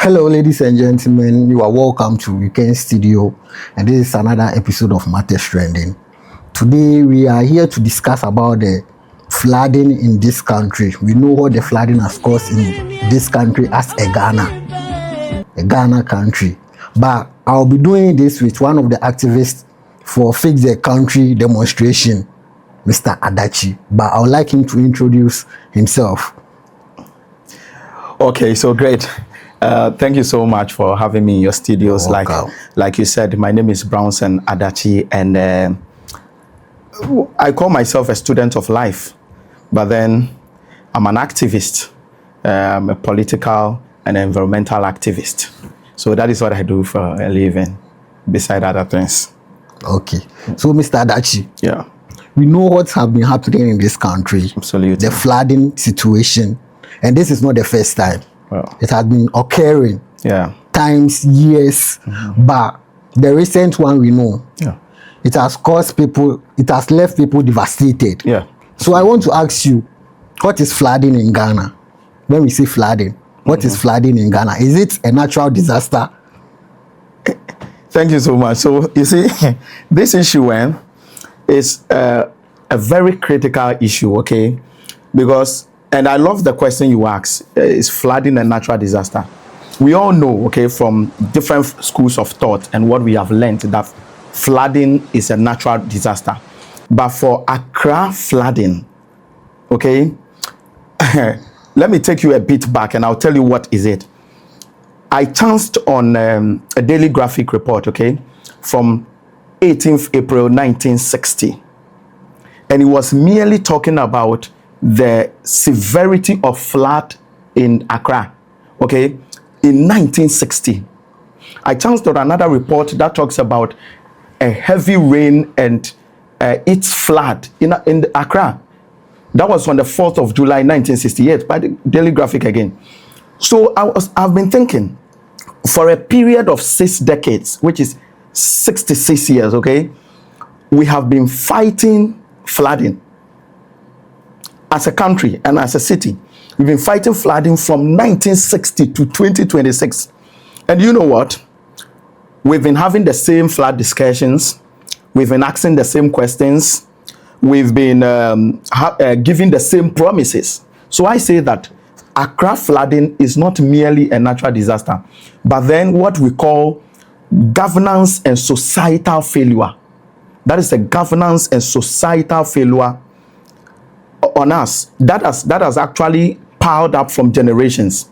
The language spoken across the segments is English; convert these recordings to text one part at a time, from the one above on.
Hello, ladies and gentlemen. You are welcome to Weekend Studio, and this is another episode of Matters Trending. Today, we are here to discuss about the flooding in this country. We know what the flooding has caused in this country as a Ghana country. But I'll be doing this with one of the activists for Fix the Country demonstration, Mr. Adachi. But I would like him to introduce himself. Okay, so great. Thank you so much for having me in your studios. Like you said, my name is Brownson Adachi, and I call myself a student of life, but then I'm an activist, a political and environmental activist. So that is what I do for a living, beside other things. Okay. So, Mr. Adachi, yeah, we know what has been happening in this country. Absolutely. The flooding situation. And this is not the first time. Well, it has been occurring times, years, but the recent one we know, it has left people devastated. Yeah. So I want to ask you, what is flooding in Ghana? When we say flooding, what is flooding in Ghana? Is it a natural disaster? Thank you so much. So you see, this issue is a very critical issue, okay? Because, and I love the question you asked, is flooding a natural disaster? We all know, okay, from different schools of thought and what we have learned, that flooding is a natural disaster. But for Accra flooding, okay, let me take you a bit back and I'll tell you what is it. I chanced on a Daily Graphic report, okay, from 18th April 1960. And it was merely talking about the severity of flood in Accra, okay, in 1960. I chanced on another report that talks about a heavy rain and its flood in Accra. That was on the 4th of July 1968 by the Daily Graphic again. So I've been thinking, for a period of 6 decades, which is 66 years, okay, we have been fighting flooding. As a country and as a city, we've been fighting flooding from 1960 to 2026. And you know what? We've been having the same flood discussions. We've been asking the same questions. We've been giving the same promises. So I say that Accra flooding is not merely a natural disaster, but then what we call governance and societal failure. That is a governance and societal failure on us that has actually piled up from generations.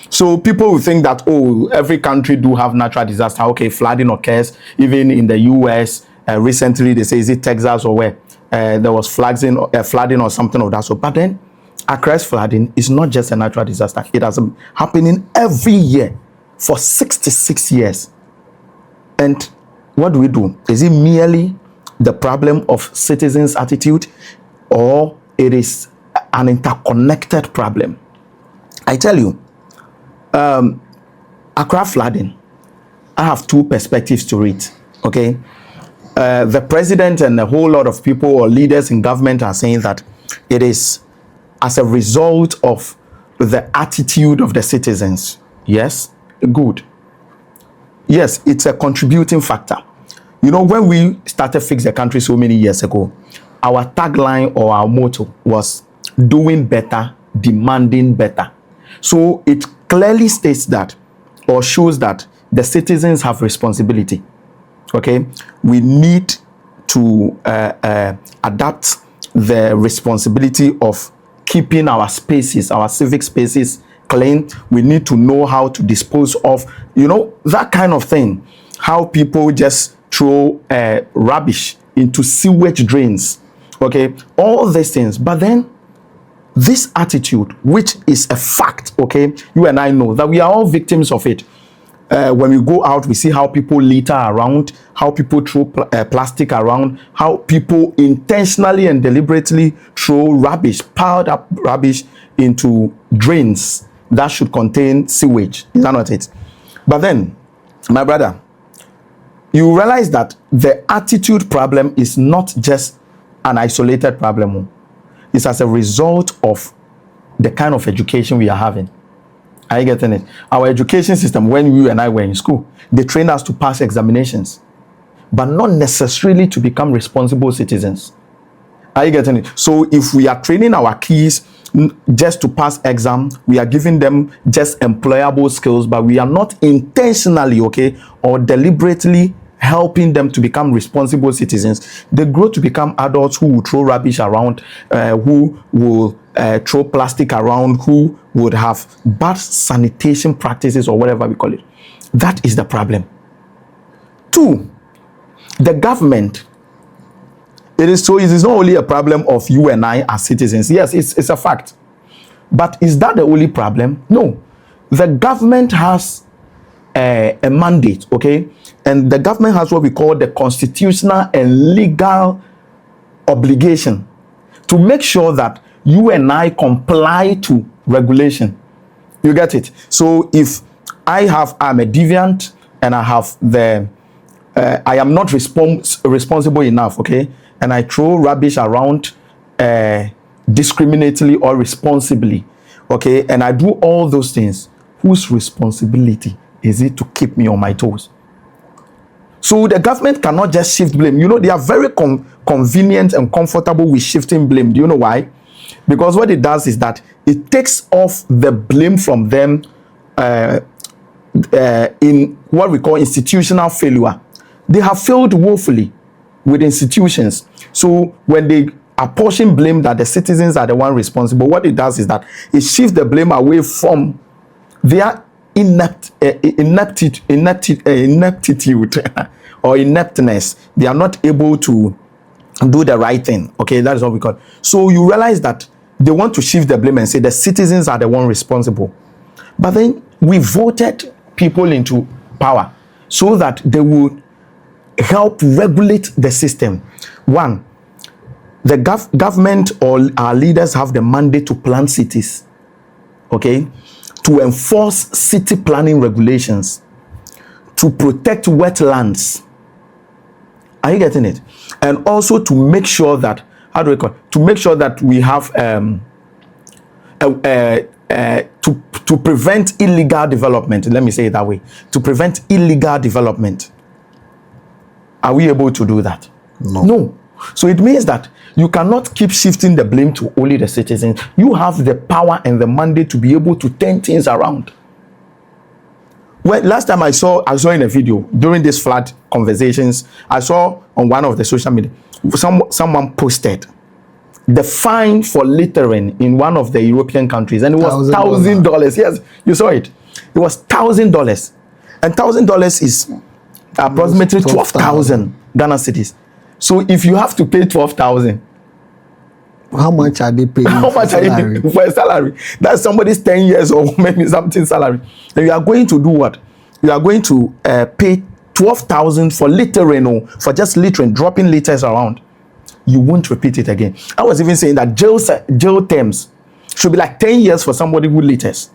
So people will think that, oh, every country do have natural disaster. Okay, flooding occurs even in the US. Recently they say, is it Texas or where there was flooding or something of that sort. But then Accra's flooding is not just a natural disaster. It has been happening every year for 66 years. And what do? Is it merely the problem of citizens' attitude, or it is an interconnected problem? I tell you, Accra flooding, I have 2 perspectives to it, okay? The president and a whole lot of people or leaders in government are saying that it is as a result of the attitude of the citizens. Yes, good. Yes, it's a contributing factor. You know, when we started Fix the Country so many years ago, our tagline or our motto was doing better, demanding better. So it clearly states that, or shows that, the citizens have responsibility. Okay, we need to adapt the responsibility of keeping our spaces, our civic spaces clean. We need to know how to dispose of, you know, that kind of thing. How people just throw rubbish into sewage drains. Okay, all these things. But then this attitude, which is a fact, okay, you and I know that we are all victims of it. When we go out, we see how people litter around, how people throw plastic around, how people intentionally and deliberately throw rubbish, piled up rubbish into drains that should contain sewage. Is that not it? But then, my brother, you realize that the attitude problem is not just an isolated problem. It's as a result of the kind of education we are having. Are you getting it? Our education system, when you and I were in school, they trained us to pass examinations, but not necessarily to become responsible citizens. Are you getting it? So if we are training our kids just to pass exam, we are giving them just employable skills, but we are not intentionally, okay, or deliberately helping them to become responsible citizens. They grow to become adults who will throw rubbish around, who will throw plastic around, who would have bad sanitation practices or whatever we call it. That is the problem. 2, the government. It is not only a problem of you and I as citizens. Yes, it's a fact. But is that the only problem? No. The government has a mandate, okay? And the government has what we call the constitutional and legal obligation to make sure that you and I comply to regulation. You get it? So if I'm a deviant and I have I am not responsible enough, okay? And I throw rubbish around discriminately or responsibly, okay? And I do all those things. Whose responsibility is it to keep me on my toes? So the government cannot just shift blame. You know, they are very convenient and comfortable with shifting blame. Do you know why? Because what it does is that it takes off the blame from them in what we call institutional failure. They have failed woefully with institutions. So when they apportion blame that the citizens are the one responsible, what it does is that it shifts the blame away from their ineptitude or ineptness. They are not able to do the right thing. Okay, that is what we call it. So you realize that they want to shift the blame and say the citizens are the one responsible. But then we voted people into power so that they would help regulate the system. 1, the government or our leaders have the mandate to plan cities, okay, to enforce city planning regulations, to protect wetlands. Are you getting it? And also to make sure that, how do we call it? To make sure that we have to prevent illegal development. Let me say it that way. To prevent illegal development. Are we able to do that? No. So it means that you cannot keep shifting the blame to only the citizens. You have the power and the mandate to be able to turn things around. Well, last time I saw in a video during these flood conversations, I saw on one of the social media, someone posted the fine for littering in one of the European countries, and it was $1,000. Yes, you saw it. It was $1,000, and $1,000 is approximately 12,000 Ghana cedis. So if you have to pay 12,000, how much are they paying? How much are you paying for a salary? That's somebody's 10 years or maybe something salary. And you are going to do what? You are going to pay 12,000 for littering, or for just littering, dropping litters around. You won't repeat it again. I was even saying that jail terms should be like 10 years for somebody who litters.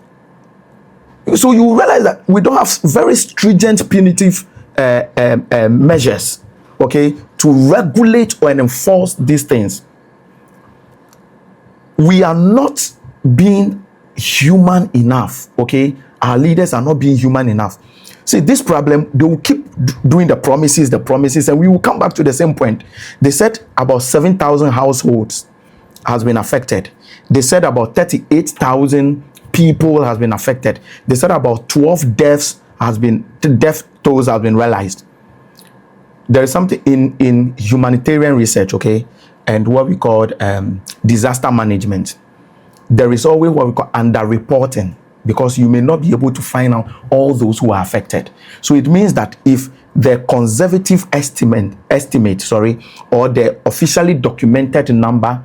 So you realize that we don't have very stringent punitive measures, okay, to regulate or enforce these things. We are not being human enough, okay? Our leaders are not being human enough. See, this problem, they will keep doing the promises, and we will come back to the same point. They said about 7,000 households has been affected. They said about 38,000 people has been affected. They said about 12 death tolls has been realized. There is something in humanitarian research, okay, and what we call disaster management. There is always what we call underreporting, because you may not be able to find out all those who are affected. So it means that if the conservative estimate, or the officially documented number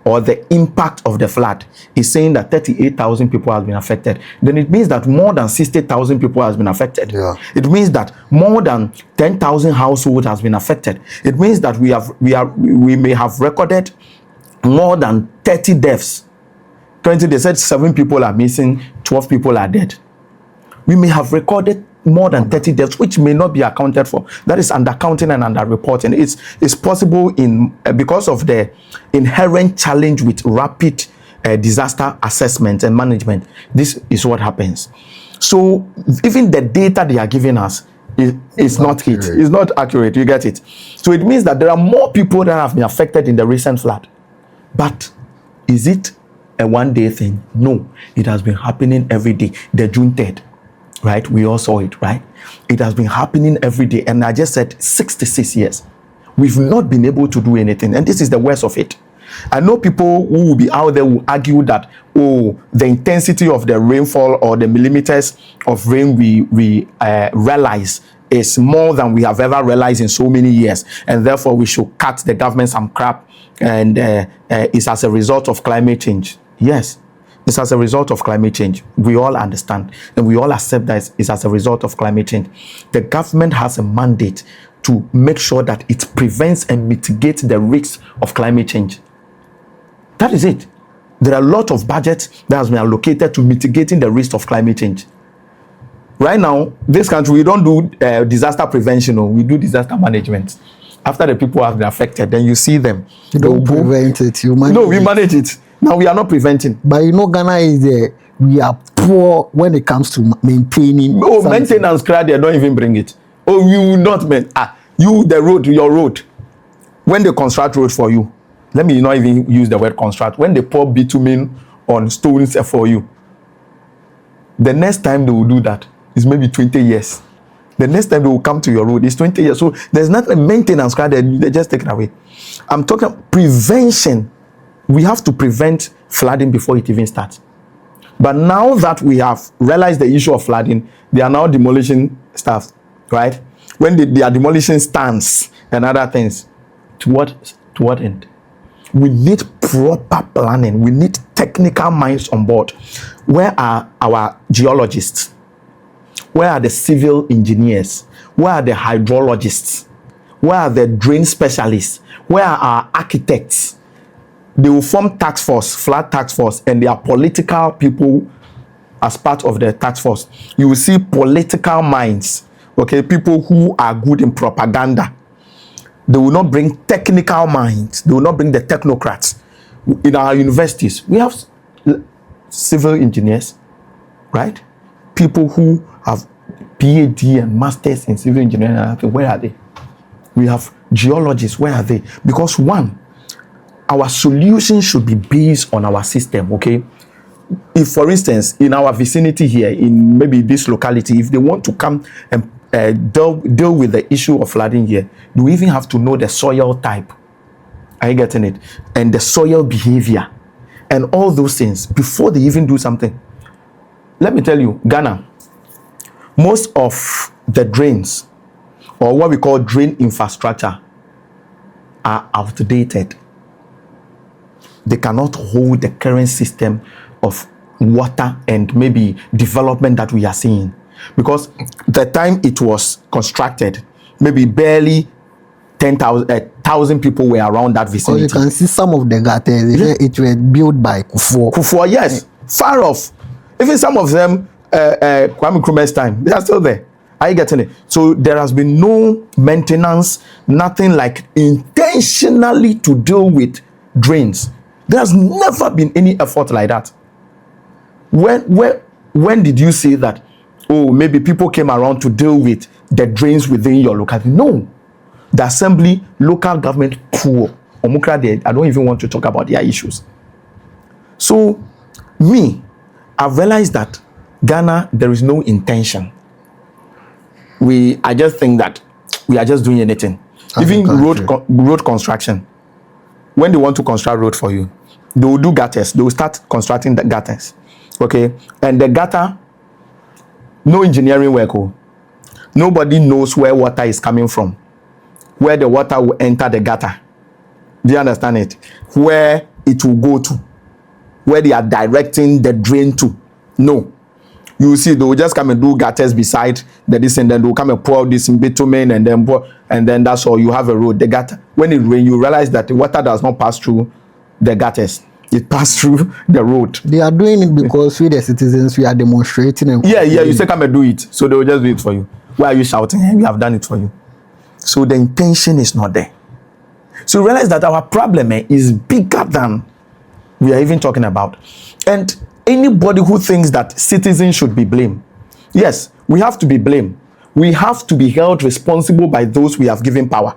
or the impact of the flood is saying that 38,000 people have been affected, then it means that more than 60,000 people has been affected. Yeah. It means that more than 10,000 households has been affected. It means that we may have recorded more than 30 deaths. Currently, they said 7 people are missing, 12 people are dead. We may have recorded more than 30 deaths, which may not be accounted for. That is undercounting and underreporting. It's possible because of the inherent challenge with rapid disaster assessment and management, this is what happens. So even the data they are giving us is not it. It's not accurate. You get it? So it means that there are more people that have been affected in the recent flood. But is it a one-day thing? No, it has been happening every day. The June 3rd, right? We all saw it, right? It has been happening every day. And I just said 66 years. We've not been able to do anything. And this is the worst of it. I know people who will be out there will argue that, oh, the intensity of the rainfall or the millimeters of rain we realize is more than we have ever realized in so many years. And therefore, we should cut the government some crap. And it's as a result of climate change. Yes, it's as a result of climate change. We all understand. And we all accept that it's as a result of climate change. The government has a mandate to make sure that it prevents and mitigates the risks of climate change. That is it. There are a lot of budgets that has been allocated to mitigating the risk of climate change. Right now, this country, we don't do disaster prevention, we do disaster management. After the people have been affected, then you see them. You don't prevent it, you manage No, we manage it. Now we are not preventing. But you know, Ghana is we are poor when it comes to maintaining. Oh, maintenance crowd, they don't even bring it. Oh, you will not the road, your road. When they construct road for you, let me not even use the word construct. When they pour bitumen on stones for you, the next time they will do that is maybe 20 years. The next time they will come to your road is 20 years. So there's not a maintenance card, they just take it away. I'm talking prevention. We have to prevent flooding before it even starts. But now that we have realized the issue of flooding, they are now demolishing stuff, right? When they are demolishing stands and other things, to what end? We need proper planning. We need technical minds on board. Where are our geologists? Where are the civil engineers? Where are the hydrologists? Where are the drain specialists? Where are our architects? They will form task force, flood task force, and they are political people as part of the task force. You will see political minds, okay, people who are good in propaganda. They will not bring technical minds. They will not bring the technocrats. In our universities, we have civil engineers, right? People who have PhD and masters in civil engineering. Where are they? We have geologists. Where are they? Because one, our solution should be based on our system, okay? If, for instance, in our vicinity here, in maybe this locality, if they want to come and deal with the issue of flooding here, you even have to know the soil type. Are you getting it? And the soil behavior and all those things before they even do something. Let me tell you, Ghana, most of the drains, or what we call drain infrastructure, are outdated. They cannot hold the current system of water and maybe development that we are seeing. Because the time it was constructed, maybe barely 1,000 people were around that vicinity. You can see some of the gutters, it was built by Kufuor. Kufuor, yes, far off. Even some of them, Kwame Nkrumah's time, they are still there. Are you getting it? So there has been no maintenance, nothing like intentionally to deal with drains. There has never been any effort like that. When did you say that? Oh, maybe people came around to deal with the drains within your locality. No. The assembly, local government, poor. I don't even want to talk about their issues. So, I've realized that Ghana, there is no intention. I just think that we are just doing anything. Even road construction. When they want to construct road for you, they will do gutters. They will start constructing the gutters. Okay? And the gutter, no engineering work. Nobody knows where water is coming from, where the water will enter the gutter. Do you understand it? Where it will go to, where they are directing the drain to. No. You will see they will just come and do gutters beside the this, and then they will come and pour this in bitumen, and then pour, and then that's all. You have a road. The gutter. When it rains, you realize that the water does not pass through the gutters. It passed through the road. They are doing it because we the citizens, we are demonstrating. And you say come and do it. So they will just do it for you. Why are you shouting? Hey, we have done it for you. So the intention is not there. So realize that our problem is bigger than we are even talking about. And anybody who thinks that citizens should be blamed, yes, we have to be blamed. We have to be held responsible by those we have given power.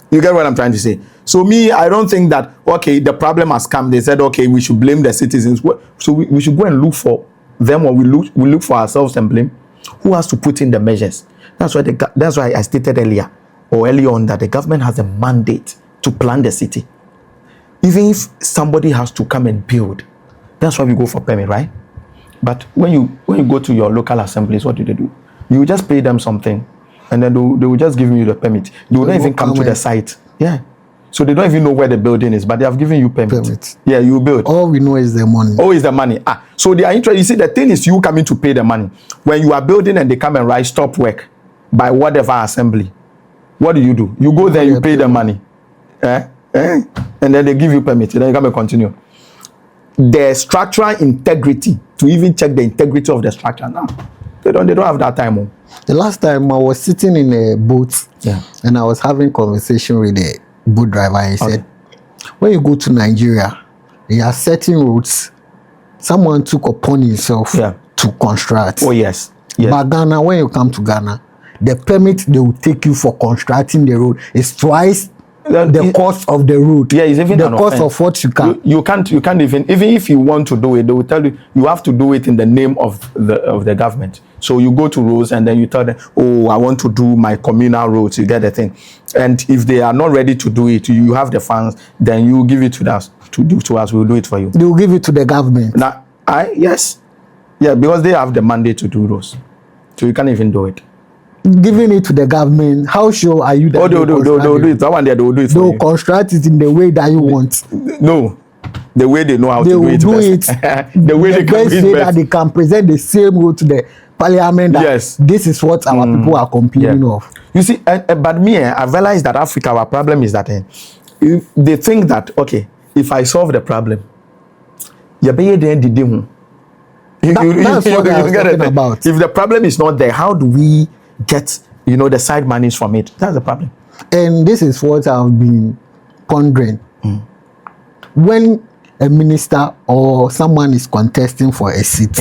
You get what I'm trying to say? So me, I don't think that, okay, the problem has come. They said, okay, we should blame the citizens. So we should go and look for them, or we look for ourselves and blame. Who has to put in the measures? That's why I stated earlier on that the government has a mandate to plan the city. Even if somebody has to come and build, that's why we go for permit, right? But when you go to your local assemblies, what do? You just pay them something, and then they will just give you the permit. They will not even come to the site. Yeah. So they don't even know where the building is, but they have given you permit. Yeah, you build. All we know is the money. Oh, is the money. So they are interested. You see, the thing is you coming to pay the money. When you are building and they come and write stop work by whatever assembly, what do? You go there, you pay the money. And then they give you permit. Then you come and continue. The structural integrity, to even check the integrity of the structure now. They don't have that time. The last time I was sitting in a boat, and I was having conversation with a boat driver, and he said, when you go to Nigeria, there are certain routes someone took upon himself to construct. Oh, yes. But Ghana, when you come to Ghana, the permit they will take you for constructing the road is twice the cost of the road. Yeah, it's even the cost of what you can. You can't even if you want to do it, they will tell you have to do it in the name of the government. So you go to roads and then you tell them, oh, I want to do my communal roads. You get the thing. And if they are not ready to do it, you have the funds, then you give it to us to do to us. We'll do it for you. They will give it to the government. Now, yes, yeah, because they have the mandate to do those. So you can't even do it. Giving it to the government, how sure are you that they'll do it? That one there, they will do it for you. They'll construct it in the way that you want. No, the way they know how to do it. They will do it the way they can do it that they can present the same way to the parliament. That yes, this is what our people are complaining of. You see, but me, I realized that Africa, our problem is that if they think that, okay, if I solve the problem, that's what I was talking about. If the problem is not there, how do we get the side monies from it? That's the problem. And this is what I've been pondering. When a minister or someone is contesting for a seat,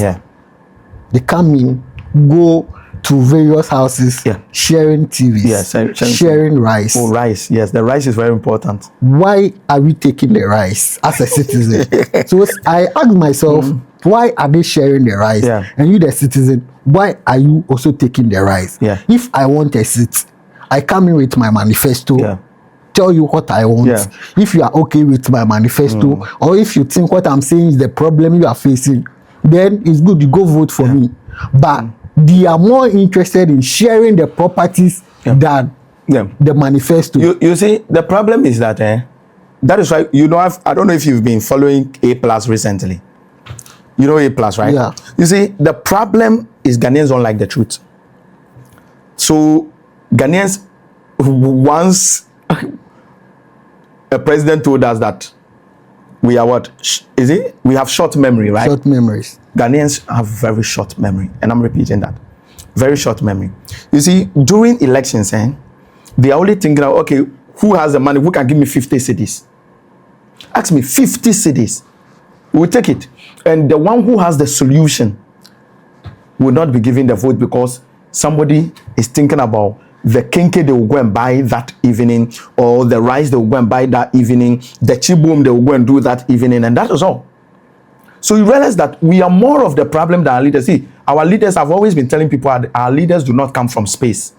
they come in, go to various houses, sharing TVs, sharing rice. Oh, rice. Yes, the rice is very important. Why are we taking the rice as a citizen? So I ask myself, why are they sharing the rice? And you, the citizen, why are you also taking the rice? If I want a seat, I come in with my manifesto, tell you what I want. If you are okay with my manifesto, or if you think what I'm saying is the problem you are facing, then it's good, you go vote for me. But they are more interested in sharing the properties than the manifesto. You see, the problem is that that is why I don't know if you've been following A+ recently. You know A+, right? Yeah. You see, the problem is Ghanaians don't like the truth. So Ghanaians, once a president told us that we are what? We have short memory, right? Short memories. Ghanaians have very short memory, and I'm repeating that. Very short memory. You see, during elections, they are only thinking, okay, who has the money? Who can give me 50 cedis? Ask me 50 cedis. We'll take it. And the one who has the solution will not be giving the vote because somebody is thinking about the kinky they will go and buy that evening, or the rice they will go and buy that evening, the chibum they will go and do that evening, and that is all. So you realize that we are more of the problem than our leaders. See, our leaders have always been telling people our leaders do not come from space.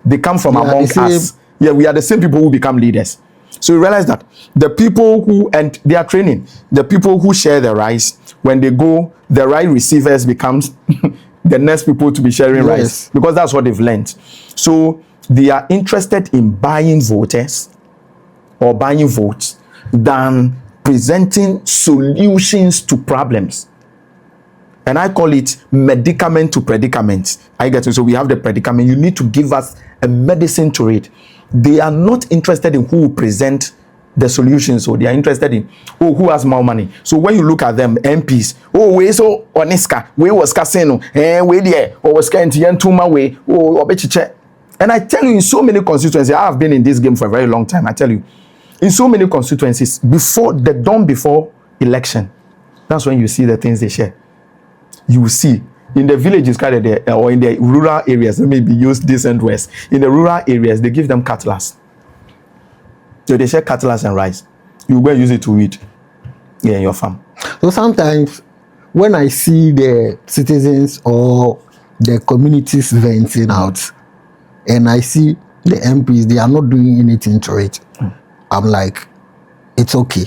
They come from among us. Yeah, we are the same people who become leaders. So you realize that the people who, and they are training, the people who share the rice, when they go, the rice receivers becomes the next people to be sharing rice, because that's what they've learned. So they are interested in buying voters or buying votes than presenting solutions to problems. And I call it medicament to predicament. I get it. So we have the predicament. You need to give us a medicine to it. They are not interested in who will present the solutions. So they are interested in, who has more money. So when you look at them, MPs, we so Oniska, we was casino, we there, or was Tuma way, or Bechiche. And I tell you, in so many constituencies, I have been in this game for a very long time. I tell you, in so many constituencies, before the dawn before election, that's when you see the things they share. You will see in the villages, or in the rural areas, maybe use this and west. In the rural areas, they give them cutlass. So they share cutlass and rice. You go use it to eat in your farm. So sometimes when I see the citizens or the communities venting out, and I see the MPs, they are not doing anything to it, I'm like, it's okay.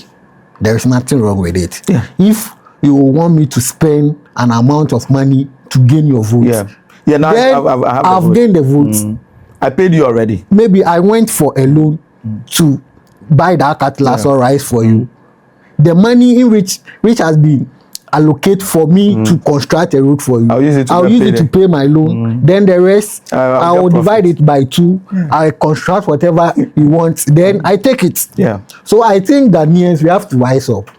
There is nothing wrong with it. Yeah. If you want me to spend an amount of money to gain your vote, now then I've gained the votes. I paid you already. Maybe I went for a loan to buy that cutlass or rice for you. The money in which has been allocated for me to construct a road for you, I'll use it to pay my loan. Then the rest, I will divide it by 2. I construct whatever you want. Then I take it. Yeah. So I think that we have to wise up.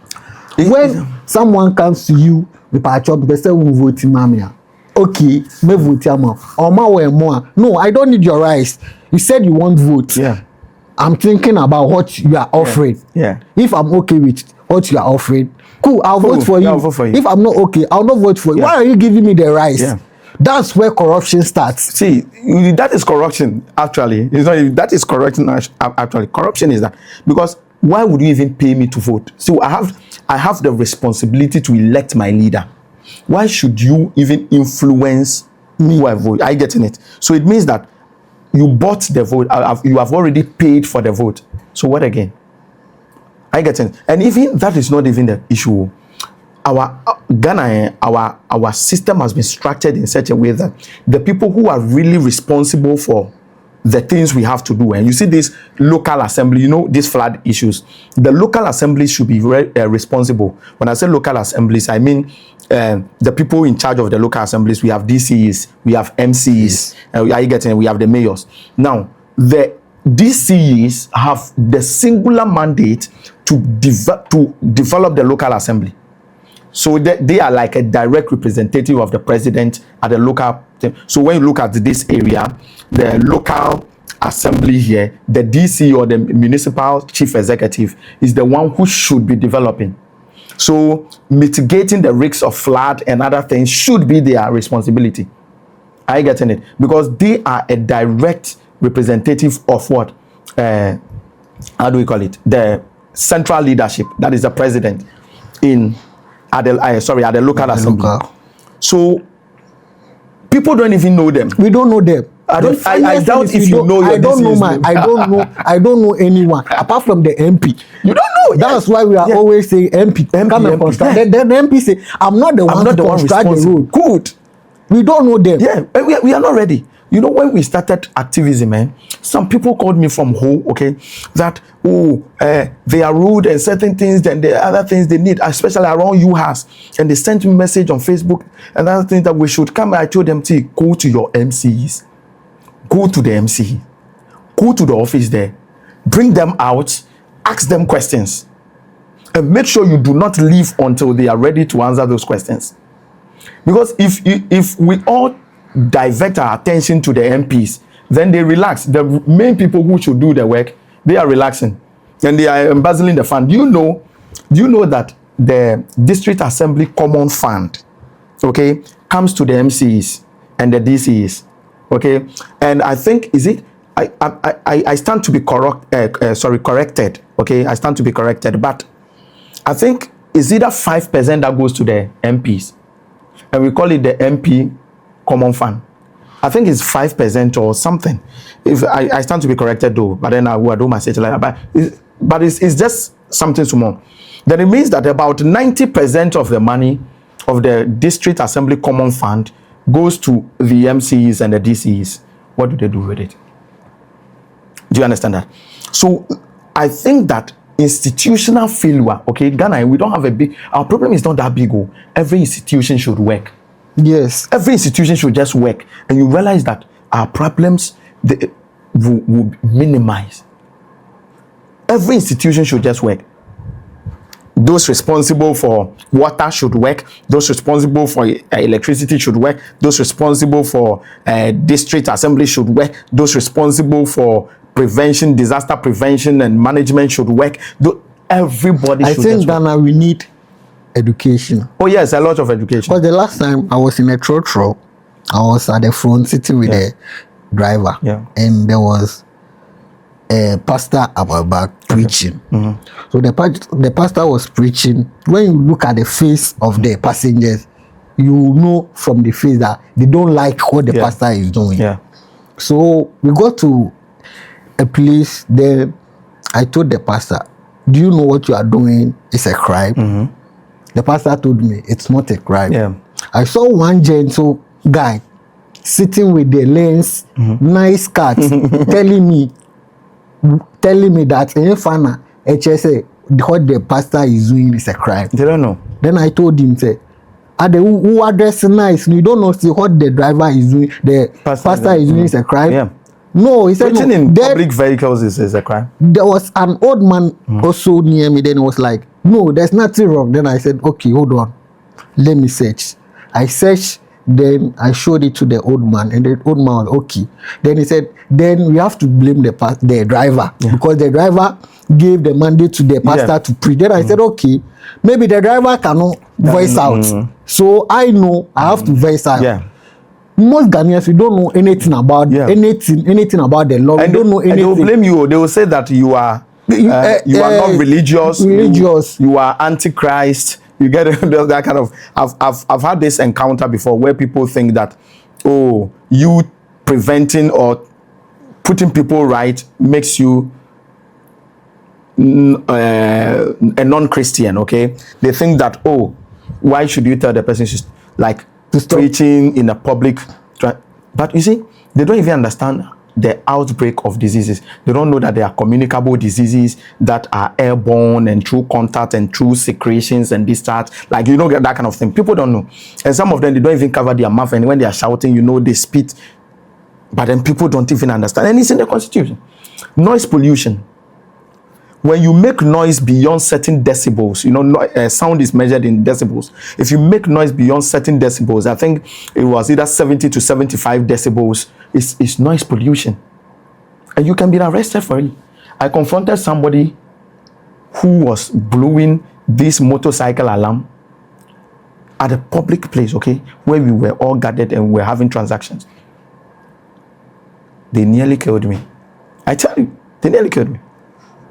When someone comes to you with a job, they say, vote mamia. Okay, me vote ma. Or more. No, I don't need your rice. You said you want vote. Yeah. I'm thinking about what you are offering. Yeah. If I'm okay with what you are offering, cool, I'll vote for you. I'll vote for you. If I'm not okay, I'll not vote for you. Why are you giving me the rice? Yeah. That's where corruption starts. See, that is corruption, actually. It's not, that is corruption, actually. Corruption is that. Because why would you even pay me to vote? So I have the responsibility to elect my leader. Why should you even influence me who I vote? Are you getting it? So it means that you bought the vote. You have already paid for the vote. So what again? I get it. And even that is not even the issue. Our Ghana, our system has been structured in such a way that the people who are really responsible for the things we have to do, and you see this local assembly, these flood issues, the local assemblies should be responsible. When I say local assemblies, I mean the people in charge of the local assemblies. We have DCs, we have MCs, are you getting it? We have the mayors. Now, the DCs have the singular mandate to develop the local assembly. So they are like a direct representative of the president at the local team. So when you look at this area, the local assembly here, the DC or the municipal chief executive is the one who should be developing. So mitigating the risks of flood and other things should be their responsibility. Are you getting it? Because they are a direct representative of what? How do we call it? The central leadership, that is the president at the local assembly. So people don't even know them. We don't know them. I doubt if you know your I don't know anyone apart from the MP. You don't know. That's why we are always saying MP come and construct. Then the MP say, I'm not the one to construct the road. Good. We don't know them. Yeah, we are not ready. When we started activism, some people called me from home, okay, that, they are rude and certain things, then the other things they need, especially around UHAS. And they sent me a message on Facebook and other things that we should come. I told them, go to your MCs. Go to the MC. Go to the office there. Bring them out. Ask them questions. And make sure you do not leave until they are ready to answer those questions. Because if we all divert our attention to the MPs, then they relax. The main people who should do the work, they are relaxing and they are embezzling the fund. Do you know that the district assembly common fund, okay, comes to the MCs and the DCs, okay? And I think, I stand to be corrected, okay? I stand to be corrected, but I think it's either 5% that goes to the MPs, and we call it the MP common fund. I think it's 5% or something. If I stand to be corrected though, but then I will do my satellite. But it's just something small. Then it means that about 90% of the money of the district assembly common fund goes to the MCs and the DCs. What do they do with it? Do you understand that? So I think that institutional failure, okay, Ghana, we don't have our problem is not that big. Every institution should work. Yes. Every institution should just work. And you realize that our problems will minimize. Every institution should just work. Those responsible for water should work. Those responsible for electricity should work. Those responsible for district assembly should work. Those responsible for prevention, disaster prevention and management should work. Everybody I should. think Ghana, we need education. Oh yes, a lot of education. Because the last time I was in a trotro, I was at the front sitting with the driver, and there was a pastor at my back preaching. So the pastor was preaching. When you look at the face of the passengers, you know from the face that they don't like what the pastor is doing. So we got to a place. Then I told the pastor, "Do you know what you are doing is a crime?" The pastor told me it's not a crime. I saw one gentle guy sitting with the lens, nice cat, telling me that in Fana, HSA, what the pastor is doing is a crime. They don't know. Then I told him, say, who are dressing nice? You don't know see what the driver is doing, the pastor is doing is a crime. No, he said preaching no. in public vehicles is a crime. There was an old man also near me. Then he was like, "No, there's nothing wrong." Then I said, "Okay, hold on, let me search." I searched. Then I showed it to the old man, and the old man was okay. Then he said, "Then we have to blame the driver because the driver gave the mandate to the pastor to preach." Then I said, "Okay, maybe the driver cannot voice out, so I know I have to voice out." Most Ghanaians, we don't know anything about anything about the law. We don't know anything. And they will blame you. They will say that you are not religious. You are antichrist. You get that kind of. I've had this encounter before where people think that, oh, you preventing or putting people right makes you a non-Christian. Okay, they think that, oh, why should you tell the person she's like preaching in a public? But you see, they don't even understand the outbreak of diseases. They don't know that there are communicable diseases that are airborne and through contact and through secretions and discharge. Like, you know, that kind of thing. People don't know. And some of them, they don't even cover their mouth. And when they are shouting, you know, they spit. But then people don't even understand. And it's in the Constitution. Noise pollution. When you make noise beyond certain decibels, you know, sound is measured in decibels. If you make noise beyond certain decibels, I think it was either 70 to 75 decibels, it's noise pollution. And you can be arrested for it. I confronted somebody who was blowing this motorcycle alarm at a public place, okay, where we were all gathered and we were having transactions. They nearly killed me. I tell you, they nearly killed me.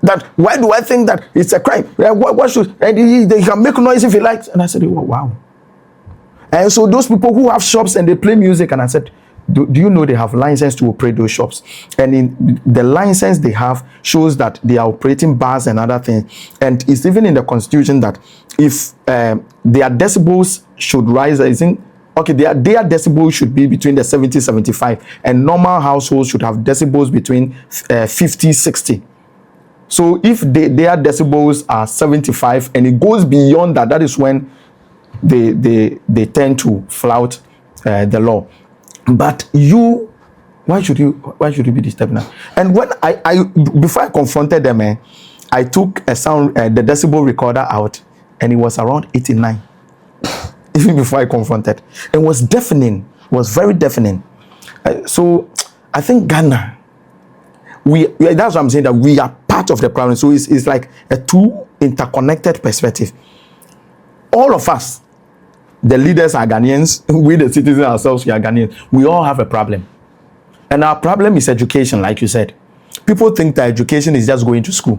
That why do I think that it's a crime? What should they can make noise if he likes? And I said, oh, wow. And so those people who have shops and they play music, and I said, do you know they have license to operate those shops? And in the license they have shows that they are operating bars and other things. And it's even in the Constitution that if their decibels should rise, their decibels should be between the 70 75, and normal households should have decibels between 50 60. So if their decibels are 75 and it goes beyond that, that is when they tend to flout the law. But why should you be disturbing them? And when I before I confronted them, I took a sound the decibel recorder out, and it was around 89. Even before I confronted, it was deafening. It was very deafening. So I think Ghana, that's what I'm saying, that we are part of the problem. So it's like a two interconnected perspective. All of us, the leaders are Ghanaians, we the citizens ourselves, we are Ghanaians. We all have a problem. And our problem is education, like you said. People think that education is just going to school,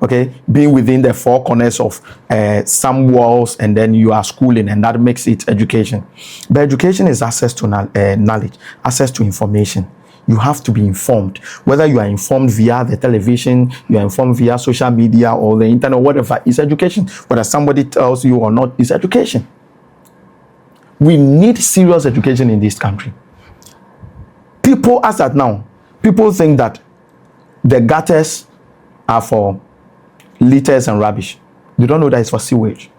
okay? Being within the four corners of some walls, and then you are schooling, and that makes it education. But education is access to knowledge, access to information. You have to be informed. Whether you are informed via the television, you are informed via social media or the internet, whatever, it's education. Whether somebody tells you or not, it's education. We need serious education in this country. People, as at now, people think that the gutters are for litters and rubbish. They don't know that it's for sewage.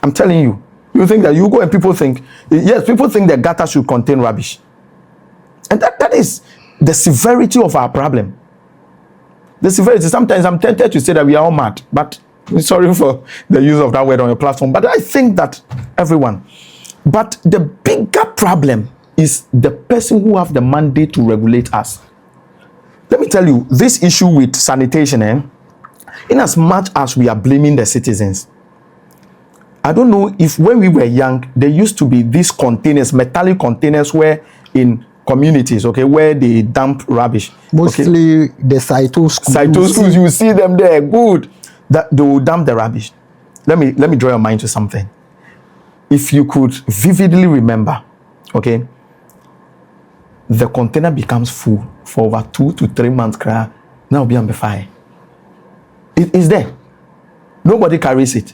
I'm telling you. You think that you go and people think, yes, people think the gutter should contain rubbish. And that is the severity of our problem. The severity. Sometimes I'm tempted to say that we are all mad, but sorry for the use of that word on your platform. But I think that everyone. But the bigger problem is the person who have the mandate to regulate us. let me tell you, this issue with sanitation, in as much as we are blaming the citizens, I don't know if when we were young, there used to be these containers, metallic containers, where in communities, okay, where they dump rubbish. Mostly the Saito schools. Saito schools, you see them there, good. That they will dump the rubbish. Let me draw your mind to something. If you could vividly remember, okay, the container becomes full for over 2 to 3 months, now be on the fire. It is there. Nobody carries it.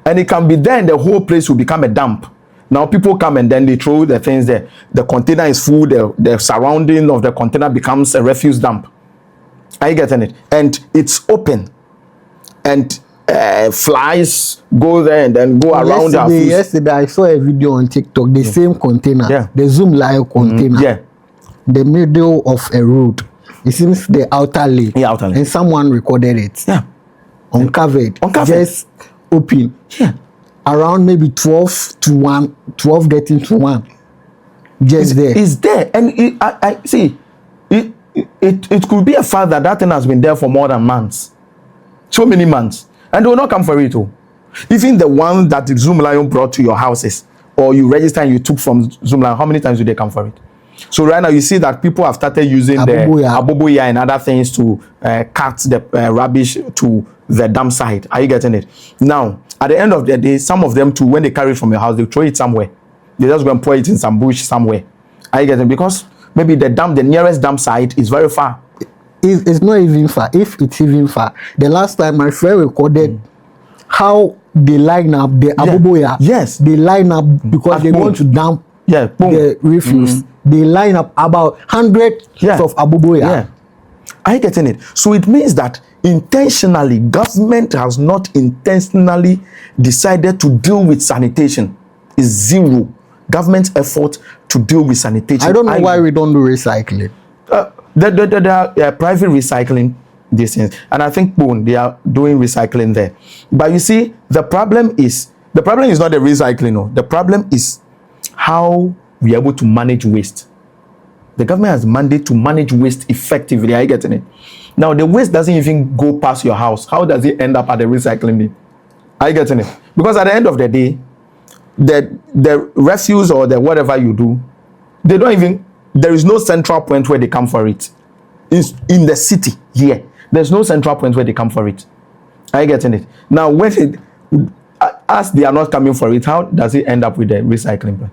And it can be there and the whole place will become a dump. Now people come and then they throw the things there. The container is full, the surrounding of the container becomes a refuse dump. Are you getting it? And it's open. And flies go there and then go around. Yesterday I saw a video on TikTok, the same container, the Zoom Live container, the middle of a road. It seems the outer lane. Yeah, outer lane. And someone recorded it. Yeah. Uncovered. Just open. Yeah. Around maybe 12 to 1, 12 getting to 1. Just there. It's there. And I see, it could be a fact that thing has been there for more than months. So many months. And they will not come for it too. Even the one that the Zoom Lion brought to your houses, or you register and you took from Zoom Lion, how many times do they come for it? So right now you see that people have started using the aboboya and other things to cut the rubbish to the dump site. Are you getting it? Now, at the end of the day, some of them too, when they carry it from your house, they throw it somewhere. They just go and pour it in some bush somewhere. Are you getting it? Because maybe the nearest dump site is very far. It's not even far. If it's even far, the last time my friend recorded how they line up the aboboya. Yes. They line up because they want to dump the refuse. They line up about 100 of aboboya. Yeah. Are you getting it? So it means that intentionally, government has not intentionally decided to deal with sanitation. It's zero. Government's effort to deal with sanitation. I don't know why we don't do recycling. There are private recycling these things, and I think they are doing recycling there. But you see, the problem is not the recycling. No, the problem is how we are able to manage waste. The government has mandated to manage waste effectively. Are you getting it? Now the waste doesn't even go past your house. How does it end up at the recycling bin? Are you getting it? Because at the end of the day, the refuse or the whatever you do, they don't even. There is no central point where they come for it. In the city here, there's no central point where they come for it. Are you getting it? Now, as they are not coming for it, how does it end up with the recycling plant?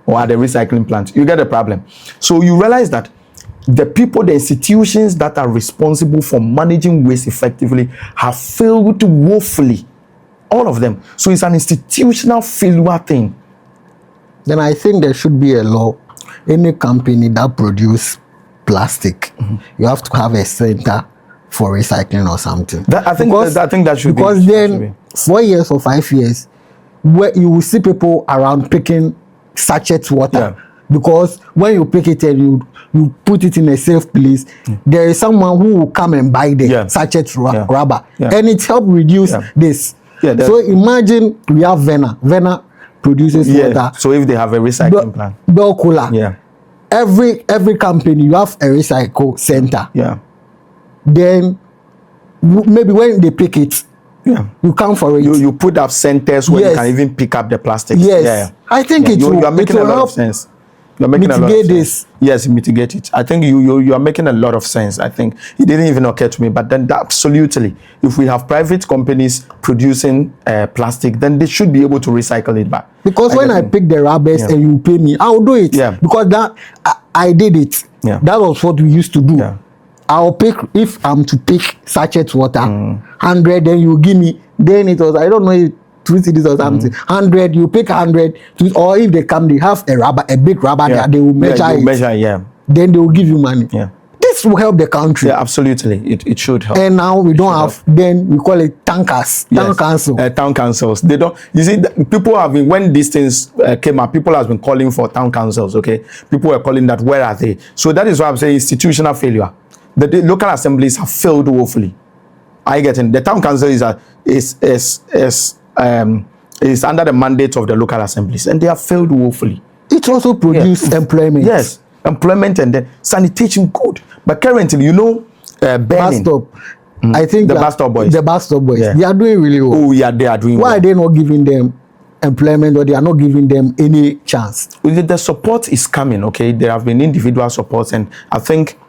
Or at the recycling plant? You get the problem. So you realize that the people, the institutions that are responsible for managing waste effectively have failed woefully. All of them. So it's an institutional failure thing. Then I think there should be a law. Any company that produce plastic, you have to have a center for recycling or something. I think that should be. Because then 4 years or 5 years, where you will see people around picking sachet water. Because when you pick it and you put it in a safe place, there is someone who will come and buy the sachet rubber. And it helps reduce this. So imagine we have Vena produces water. So if they have a recycling plant, Cola. Every company you have a recycle center. Then maybe when they pick it, you come for it. You put up centers where you can even pick up the plastic. I think it will. You are making a lot of sense. You're making a lot of sense. Yes, mitigate it. I think you are making a lot of sense. I think it didn't even occur to me, but then absolutely, if we have private companies producing plastic, then they should be able to recycle it back. Because when I pick the rubbers and you pay me, I'll do it. Because that I did it. That was what we used to do. I'll pick, if I'm to pick sachet water, 100, then you give me, then it was, I don't know, 2 cedis or something. 100, you pick 100, or if they come, they have a big rubber that they will measure it. Then they will give you money. This will help the country. Absolutely. It should help. And now we don't have, then we call it tankers. Town council. Town councils. They don't, you see, people have been, when these things came up, people have been calling for town councils, okay? People were calling that, where are they? So that is why I'm saying institutional failure. The local assemblies have failed woefully. I get it. The town council is under the mandate of the local assemblies, and they have failed woefully. It also produced employment. Yes, employment and then sanitation, good. But currently, you know, Bus burning. stop. I think The bus stop boys. The bus stop boys. Yeah. They are doing really well. Oh, yeah, they are doing Why well. are they not giving them employment, or they are not giving them any chance? The support is coming, okay? There have been individual supports, and I think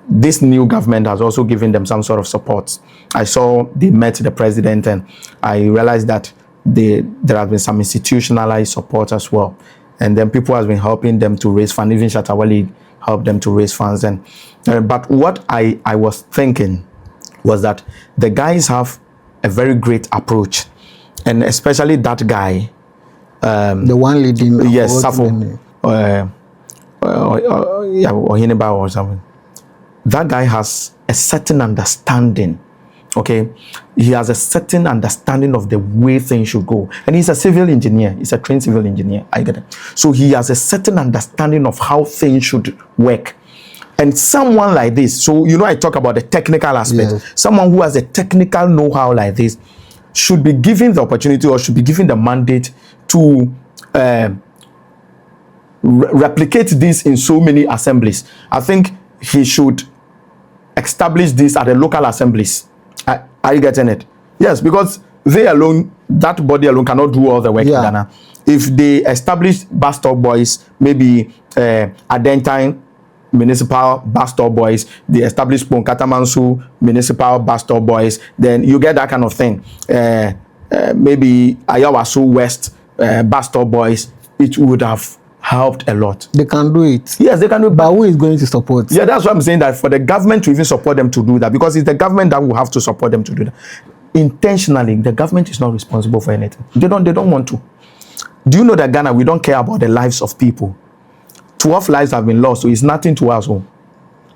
this new government has also given them some sort of support. I saw they met the president, and I realized that there has been some institutionalized support as well. And then people has been helping them to raise funds. Even Shatawale helped them to raise funds. And but what I was thinking was that the guys have a very great approach, and especially that guy, The one leading. yes, what's Safo, the name? yeah, or Hineba or something. That guy has a certain understanding. Okay, he has a certain understanding of the way things should go, and he's a civil engineer. He's a trained civil engineer. I get it. So he has a certain understanding of how things should work. And someone like this, so you know, I talk about the technical aspect. Yes. Someone who has a technical know-how like this should be given the opportunity, or should be given the mandate to replicate this in so many assemblies. I think he should establish this at the local assemblies. Are you getting it? Yes, because they alone, that body alone cannot do all the work in Ghana. If they establish bus stop boys, maybe at that time, municipal bus stop boys, they establish Ponkatamansu municipal bus stop boys, then you get that kind of thing. Maybe Ayawaso West bus stop boys, it would have helped a lot. They can do it. Yes, they can do it. But who is going to support? Yeah, that's why I'm saying that for the government to even support them to do that, because it's the government that will have to support them to do that. Intentionally, the government is not responsible for anything. They don't want to. Do you know that Ghana, we don't care about the lives of people? 12 lives have been lost, so it's nothing to us.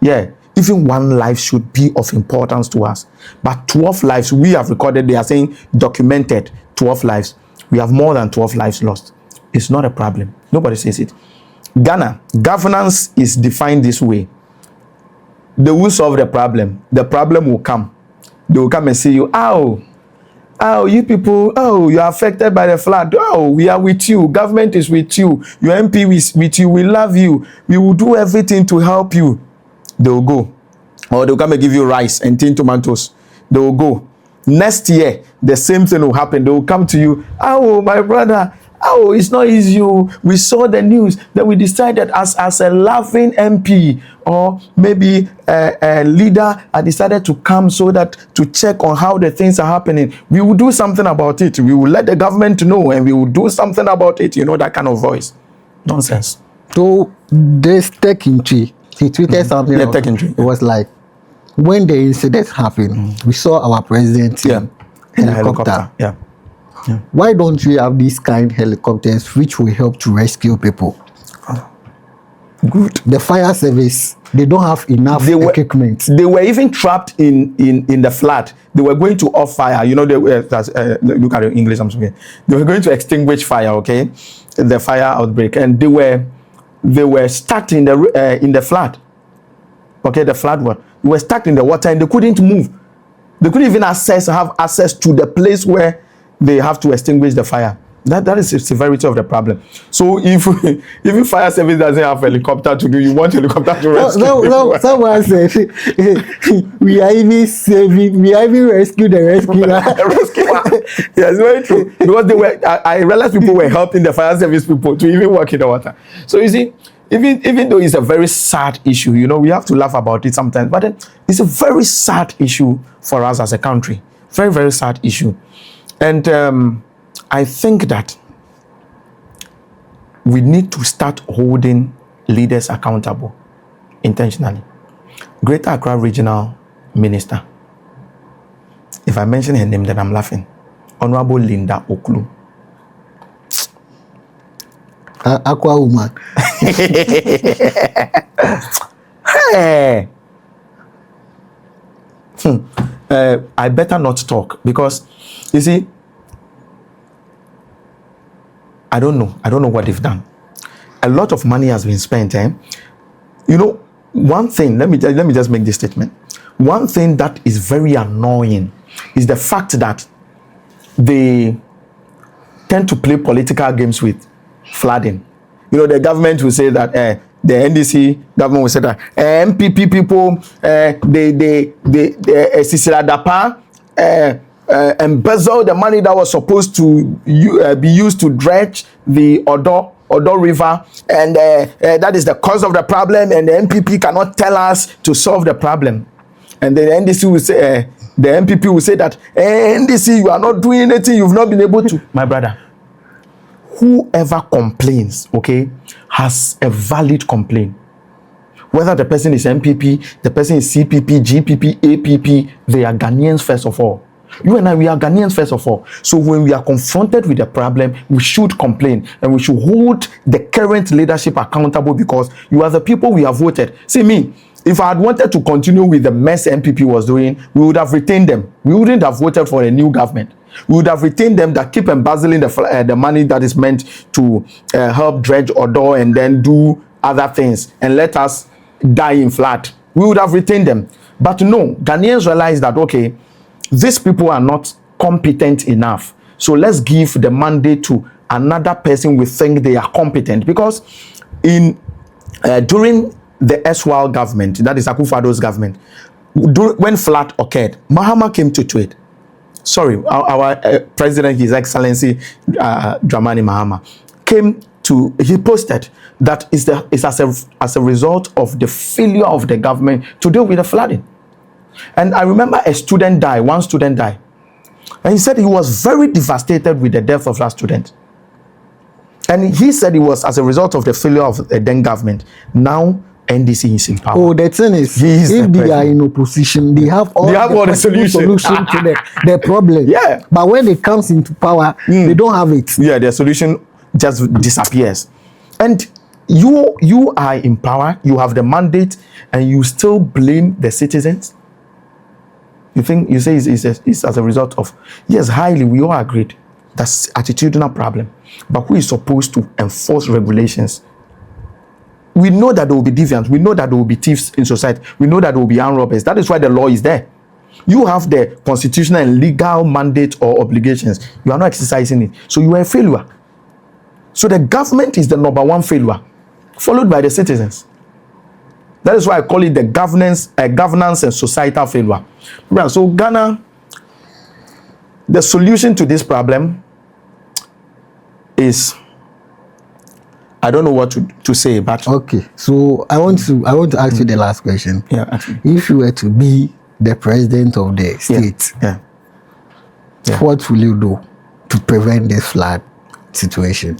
Yeah, even one life should be of importance to us. But 12 lives, we have recorded, they are saying documented 12 lives. We have more than 12 lives lost. It's not a problem. Nobody says it. Ghana, governance is defined this way. They will solve the problem. The problem will come. They will come and say you, oh, you people, you are affected by the flood. Oh, we are with you. Government is with you. Your MP is with you. We love you. We will do everything to help you. They will go. Or they will come and give you rice and tin tomatoes. They will go. Next year, the same thing will happen. They will come to you. Oh, my brother. Oh, it's not easy. We saw the news. Then we decided as a loving MP, or maybe a leader, I decided to come so that to check on how the things are happening. We will do something about it. We will let the government know, and we will do something about it. You know, that kind of voice. Nonsense. So this Tech Entry, he tweeted something. Yeah, Tech Entry. It was like, when the incident happened, we saw our president in helicopter. Yeah. Why don't we have these kind helicopters which will help to rescue people? Good. The fire service, they don't have enough equipment. They were even trapped in the flood. They were going to off fire. You know, look at the English, I'm sorry. They were going to extinguish fire, okay? The fire outbreak. And they were stuck in the flood. Okay, the flood one. They were stuck in the water and they couldn't move. They couldn't even have access to the place where they have to extinguish the fire. That is the severity of the problem. So if fire service doesn't have a helicopter to do, you want a helicopter to rescue people. Someone said we are even rescue the rescuer. Yes, very true. Because I realized people were helping the fire service people to even work in the water. So you see, even though it's a very sad issue, you know, we have to laugh about it sometimes, but then it's a very sad issue for us as a country. Very, very sad issue. And I think that we need to start holding leaders accountable intentionally. Greater Accra Regional Minister, if I mention her name, then I'm laughing. Honorable Linda Oklu. Aqua woman. Hey. I better not talk, because you see, I don't know what they've done. A lot of money has been spent. You know, one thing, let me just make this statement. One thing that is very annoying is the fact that they tend to play political games with flooding. You know, the government will say that the NDC government will say that MPP people, they Sisira Dapa embezzle the money that was supposed to be used to dredge the Odo River, and that is the cause of the problem, and the MPP cannot tell us to solve the problem. And the NDC will say, the MPP will say that, NDC, you are not doing anything, you've not been able to. My brother, whoever complains, okay, has a valid complaint. Whether the person is MPP, the person is CPP, GPP, APP, they are Ghanaians first of all. You and I, we are Ghanaians first of all. So when we are confronted with a problem, we should complain and we should hold the current leadership accountable, because you are the people we have voted. See me, if I had wanted to continue with the mess MPP was doing, we would have retained them. We wouldn't have voted for a new government. We would have retained them that keep embezzling the money that is meant to help dredge Odo and then do other things and let us die in flood. We would have retained them. But no, Ghanaians realize that, okay, these people are not competent enough. So let's give the mandate to another person we think they are competent. Because during the SWAL government, that is Akufo-Addo's government, when flood occurred, Mahama came to it. Sorry, our president, His Excellency Dramani Mahama, he posted that it's as a result of the failure of the government to deal with the flooding. And I remember one student died. And he said he was very devastated with the death of that student. And he said it was as a result of the failure of the then government. Now, NDC is in power. Oh, the thing is, if they are in opposition, they have all the solution to the problem. Yeah. But when it comes into power, they don't have it. Yeah, the solution just disappears. And you are in power, you have the mandate, and you still blame the citizens. You say it's as a result of, yes, highly, we all agreed. That's attitudinal problem. But who is supposed to enforce regulations? We know that there will be deviants. We know that there will be thieves in society. We know that there will be armed robbers. That is why the law is there. You have the constitutional and legal mandate or obligations. You are not exercising it. So you are a failure. So the government is the number one failure, followed by the citizens. That is why I call it the governance and societal failure. Right, so Ghana, the solution to this problem is, I don't know what to say, but okay. So I want to ask you the last question. Yeah, actually. If you were to be the president of the state, yeah. what will you do to prevent this flood situation?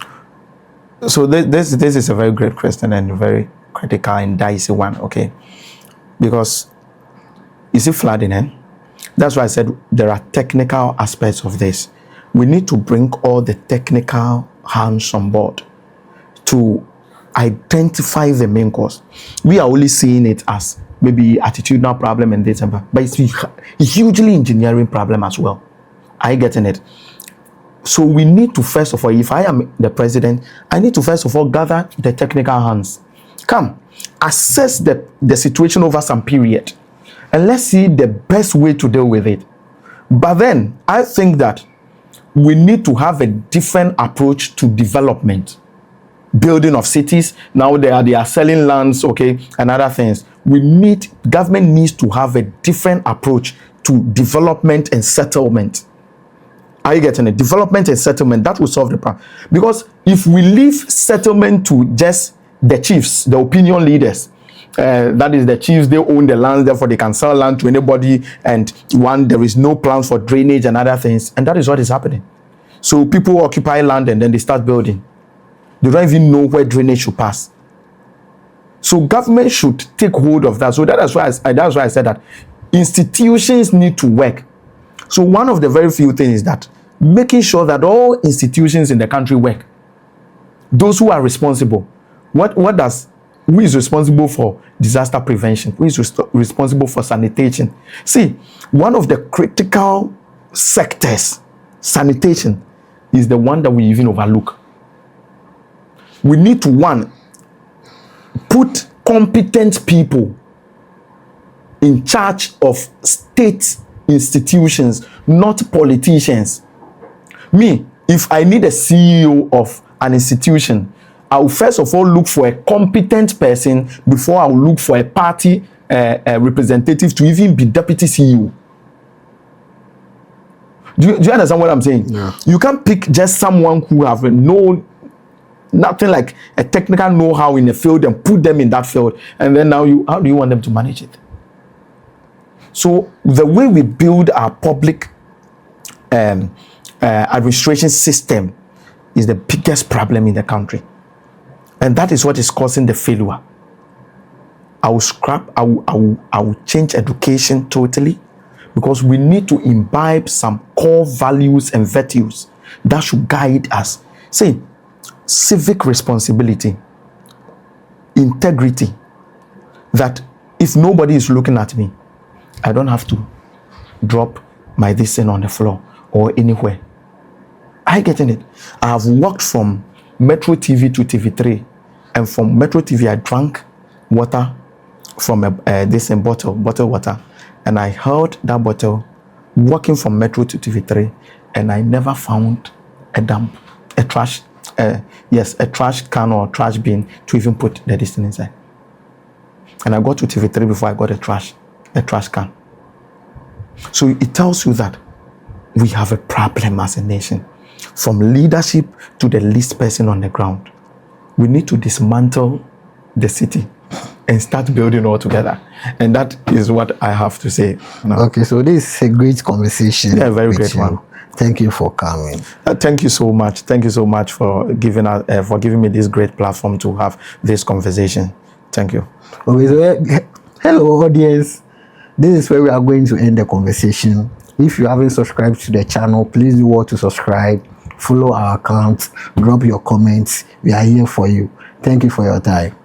So this is a very great question and a very critical and dicey one, okay? Because you see flooding, that's why I said there are technical aspects of this. We need to bring all the technical hands on board to identify the main cause. We are only seeing it as maybe attitudinal problem and this, but it's a hugely engineering problem as well. Are you getting it? So we need to, first of all, if I am the president, I need to first of all gather the technical hands. Come, assess the situation over some period, and let's see the best way to deal with it. But then I think that we need to have a different approach to development. Building of cities, now they are selling lands, okay, and other things. Government needs to have a different approach to development and settlement. Are you getting it? Development and settlement, that will solve the problem. Because if we leave settlement to just the chiefs, the opinion leaders, that is the chiefs, they own the land, therefore they can sell land to anybody, and there is no plans for drainage and other things, and that is what is happening. So people occupy land and then they start building. They don't even know where drainage should pass. So government should take hold of that. So that's why I said that institutions need to work. So one of the very few things is that making sure that all institutions in the country work. Those who are responsible. Who is responsible for disaster prevention? Who is responsible for sanitation? See, one of the critical sectors, sanitation, is the one that we even overlook. We need to, put competent people in charge of state institutions, not politicians. Me, if I need a CEO of an institution, I'll first of all look for a competent person before I'll look for a party representative to even be deputy CEO. Do you understand what I'm saying? Yeah. You can't pick just someone who have nothing like a technical know-how in the field and put them in that field, and then now how do you want them to manage it? So the way we build our public administration system is the biggest problem in the country, and that is what is causing the failure. I will change education totally, because we need to imbibe some core values and virtues that should guide us. See, civic responsibility, integrity, that if nobody is looking at me, I don't have to drop my this thing on the floor or anywhere. I getting it? I have walked from Metro TV to TV3, and from Metro TV I drank water from this bottle water, and I held that bottle walking from Metro to TV3, and I never found a trash can or trash bin to even put the distance inside. And I got to TV3 before I got a trash can. So it tells you that we have a problem as a nation, from leadership to the least person on the ground. We need to dismantle the city and start building all together. And that is what I have to say now. Okay, so this is a great conversation. Yeah, very great one. Thank you for coming. Thank you so much. Thank you so much for giving me this great platform to have this conversation. Thank you. Okay, so hello audience. This is where we are going to end the conversation. If you haven't subscribed to the channel, please do well to subscribe, follow our account, drop your comments. We are here for you. Thank you for your time.